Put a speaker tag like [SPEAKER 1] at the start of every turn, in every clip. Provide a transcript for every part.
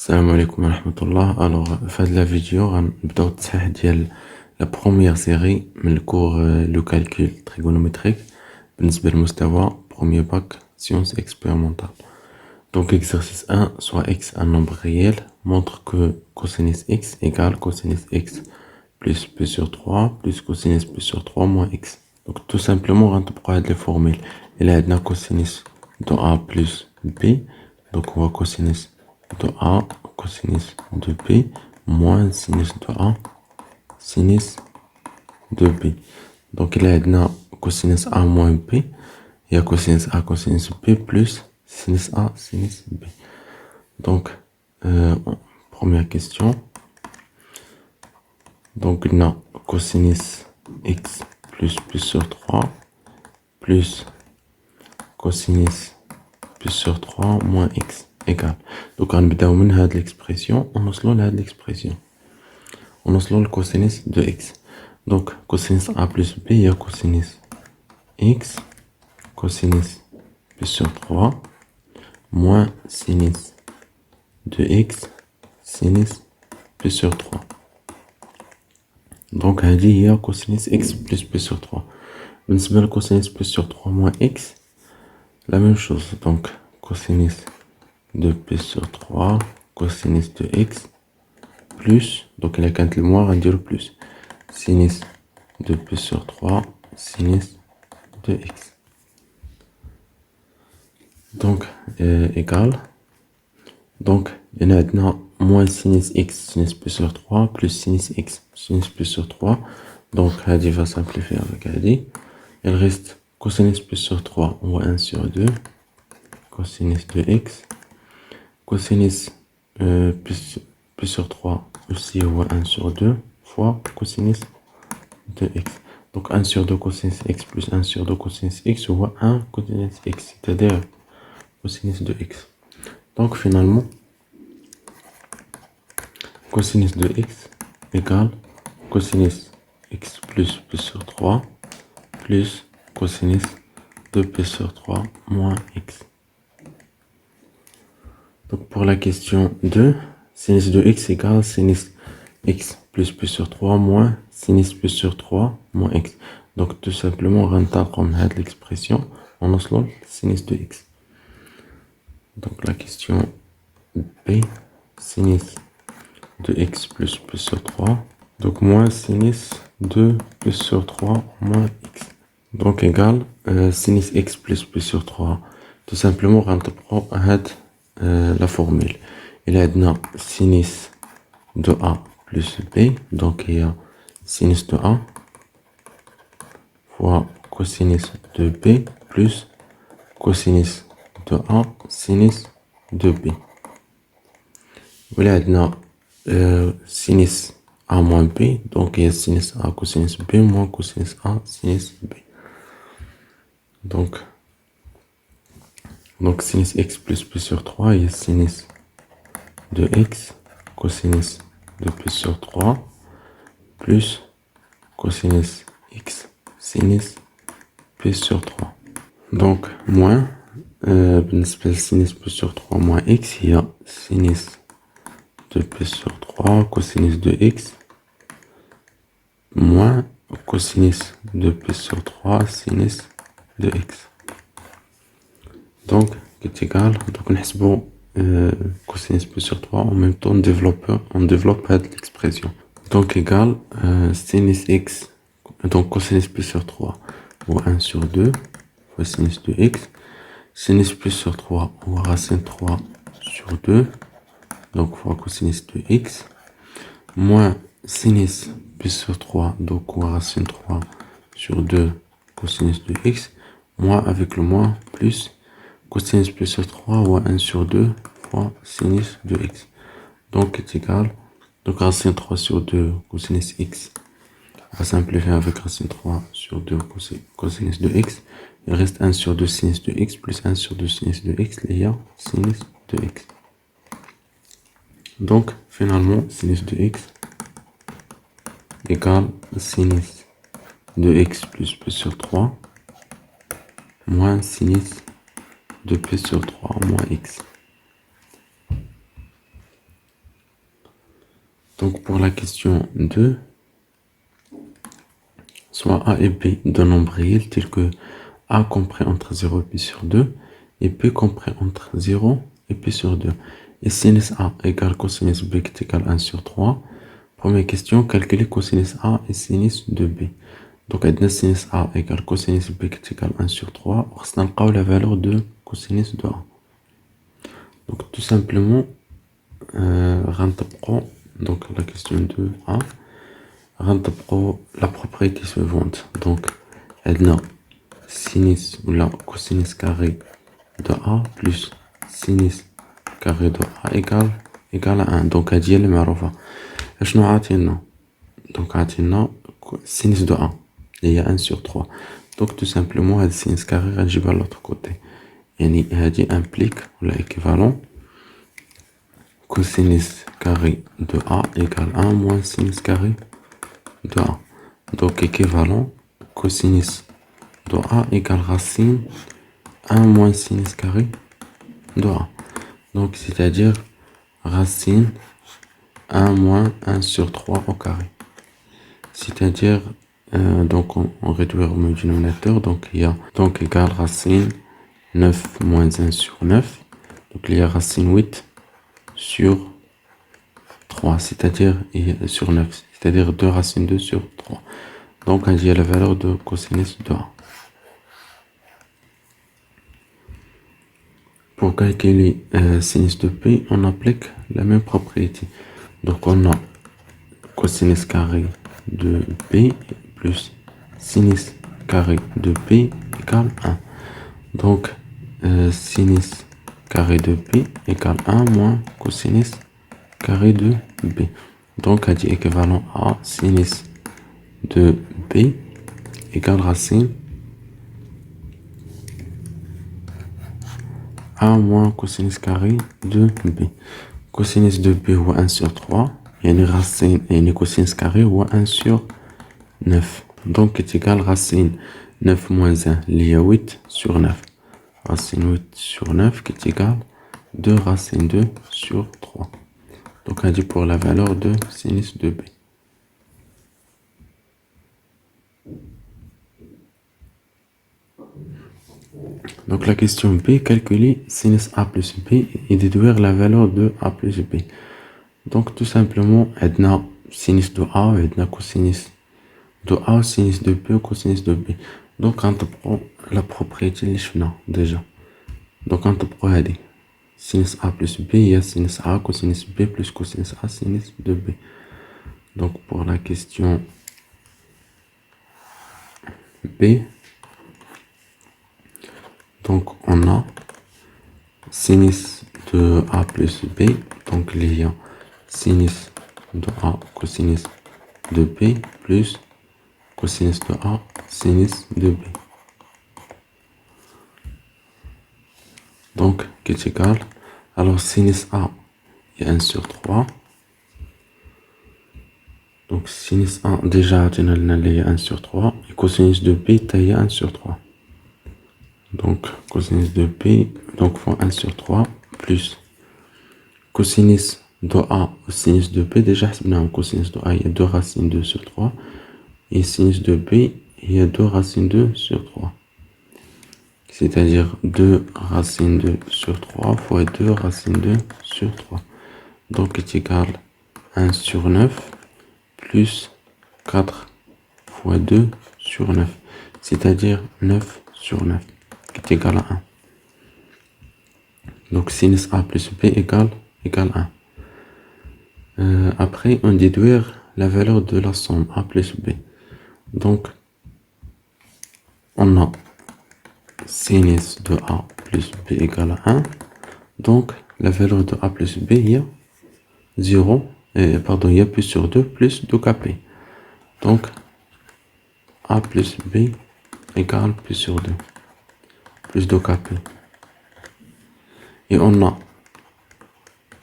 [SPEAKER 1] السلام عليكم ورحمة الله. في هاد لا فيديو غنبداو التصحيح ديال لا بروميير سيري من الكور لو كالكول تريغونومتريك بالنسبة لمستوى بروميير باك سيونس اكسبيرمونتال. Donc exercice 1, soit x un nombre réel, montre que cosinus x égale cosinus x plus p sur 3 plus cosinus p sur 3 moins x. Donc tout simplement on va les formules. Il y a cosinus de a plus b, donc on va cosinus de a cosinus de b moins sinus de a sinus de b. Donc il y a cosinus a moins b, il y a cosinus a cosinus b plus sinus a sinus b. Donc première question. Donc on a cosinus x plus p sur 3 plus cosinus p sur 3 moins x égale. Donc on va من هاد l'expression ونوصلوا لهاد l'expression. ونوصلوا للcosinus de x. Donc cosinus a plus b, il y a cosinus x cosinus p sur 3 moins sinus de x sinus p sur 3. Donc هذه هي cosinus x plus p sur 3. بالنسبة لcosinus p sur 3 moins x, la même chose. Donc cosinus de p sur 3 cosinus de x plus, donc il y a qu'un le moins, on va dire plus, sinus de p sur 3 sinus de x. Donc égal. Donc il y a moins sinus x sinus p sur 3 plus sinus x sinus p sur 3. Donc Hadi va simplifier avec Hadi. Il reste cosinus p sur 3, on voit 1 sur 2 cosinus de x. Cosinus p sur 3 aussi, on voit 1 sur 2 fois cosinus de x. Donc 1 sur 2 cosinus x plus 1 sur 2 cosinus x, on voit 1 cosinus x, c'est-à-dire cosinus de x. Donc finalement, cosinus de x égale cosinus x plus p sur 3 plus cosinus de p sur 3 moins x. Donc pour la question 2, sinus de x égale sinus x plus p sur 3 moins sinus p sur 3 moins x. Donc tout simplement, on rentre comme l'expression, on oscille sinus de x. Donc la question B, sinus de x plus p sur 3, donc moins sinus de p sur 3 moins x. Donc égal sinus x plus p sur 3. Tout simplement, on rentre la formule. Il y a sinus de a plus b, donc il y a sinus de a fois cosinus de b plus cosinus de a sinus de b. Il y a sinus a moins b, donc il y a sinus a cosinus b moins cosinus a sinus b. Donc sinus x plus p sur 3, il y a sinus de x cosinus de p sur 3 plus cosinus x sinus p sur 3. Donc moins sinus p sur 3 moins x, il y a sinus de p sur 3 cosinus de x moins cosinus de p sur 3 sinus de x. Donc est égal, donc on حسبوا cosinus p sur 3 en même temps on développe l'expression. Donc égal sinus x, donc cosinus p sur 3 ou 1 sur 2 fois sinus de x, sinus p sur 3 ou racine 3 sur 2, donc fois cosinus de x, moins sinus p sur 3, donc ou racine 3 sur 2 cosinus de x, moins avec le moins plus cosinus p sur 3 ou 1 sur 2 fois sinus de x. Donc est égal, donc racine 3 sur 2 cosinus x, on va simplifier avec racine 3 sur 2 cosinus de x. Il reste 1 sur 2 sinus de x plus 1 sur 2 sinus de x, il y a sinus de x. Donc finalement, sinus de x égale sinus de x plus p sur 3 moins sinus de p sur 3 moins x. Donc pour la question 2, soit A et B d'un nombre réel tel que A compris entre 0 et pi sur 2 et B compris entre 0 et pi sur 2. Et sinus A égale cosinus B qui est égal à 1 sur 3. Première question, calculer cosinus A et sinus de B. Donc, sinus A égale cosinus B qui est égal à 1 sur 3. On va la valeur de cosinus de A. Donc, tout simplement, donc la question 2A, la propriété suivante. Donc, sinus ou la cosinus carré de A plus sinus carré de A égale à 1. Donc, هذه هي اللي معروفة. شنو عاطينا؟ Donc, عاطينا sinus de A. Il y a 1 sur 3. Donc, tout simplement, هذا sinus carré غنجيبها à l'autre côté. يعني هذه implique ولا équivalent cosinus carré de A égale 1 moins sinus carré de A. Donc, équivalent cosinus de A égale racine 1 moins sinus carré de A. Donc, c'est-à-dire racine 1 moins 1 sur 3 au carré. C'est-à-dire, donc on réduit au dénominateur, donc il y a donc égal racine 9 moins 1 sur 9. Donc il y a racine 8 sur 3, c'est-à-dire sur 9, c'est-à-dire 2 racines 2 sur 3. Donc il y a la valeur de cosinus de A. Pour calculer sinus de P, on applique la même propriété. Donc on a cosinus carré de P plus sinus carré de P égale 1. Donc sinus carré de P égale 1 moins cosinus carré de B. Donc elle dit équivalent à sinus de B égale racine 1 moins cosinus carré de B. Cosinus de B هو 1 sur 3. يعني racine يعني cosinus carré هو 1 sur 9. Donc est égal racine 9 moins 1 il y a 8 sur 9. Racine 8 sur 9 qui est égal 2 racine 2 sur 3. Donc on dit pour la valeur de sinus de B. Donc la question B, calculer sinus A plus B et déduire la valeur de A plus B. Donc tout simplement, on a sinus de A et on a cosinus de A, sinus de B ou cosinus de B. Donc on prend la propriété اللي شفنا déjà. Donc on prend sinus A plus B, il y a sinus A, cosinus B plus cosinus A, sinus de B. Donc pour la question B, donc on a sinus de A plus B, donc il y a sinus de A cosinus de B plus cosinus de A sinus de B. Donc, qui est égal, alors sinus A, il y a 1 sur 3. Donc sinus A, déjà, il y a 1 sur 3. Et cosinus de B, il y a 1 sur 3. Donc, cosinus de B, donc fois 1 sur 3, plus cosinus de A au sinus de B, déjà, cosinus de A, il y a 2 racines 2 sur 3. Et sinus de B, il y a 2 racines 2 sur 3. C'est-à-dire 2 racines 2 sur 3 fois 2 racines 2 sur 3. Donc, est égal 1 sur 9 plus 4 fois 2 sur 9. C'est-à-dire 9 sur 9, qui est égal à 1. Donc, sinus A plus B égale 1. Après, on déduire la valeur de la somme A plus B. Donc, on a sinus de A plus B égale à 1. Donc, la valeur de A plus B, il y a 0. Pardon, il y a plus sur 2 plus 2kp. Donc, A plus B égale plus sur 2 plus 2kp. Et on a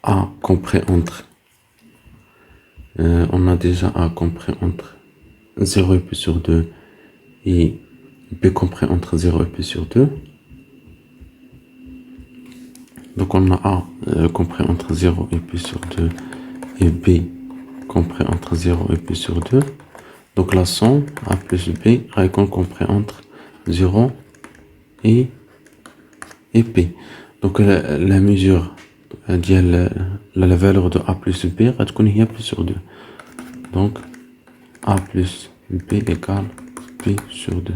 [SPEAKER 1] A compris entre on a déjà A compris entre 0 et plus sur 2 et B compris entre 0 et plus sur 2. Donc on a A compris entre 0 et plus sur 2 et B compris entre 0 et P sur 2. Donc la somme A plus B est compris entre 0 et P. Donc la mesure la valeur de A plus B va être P sur 2. Donc A plus B égale P sur 2.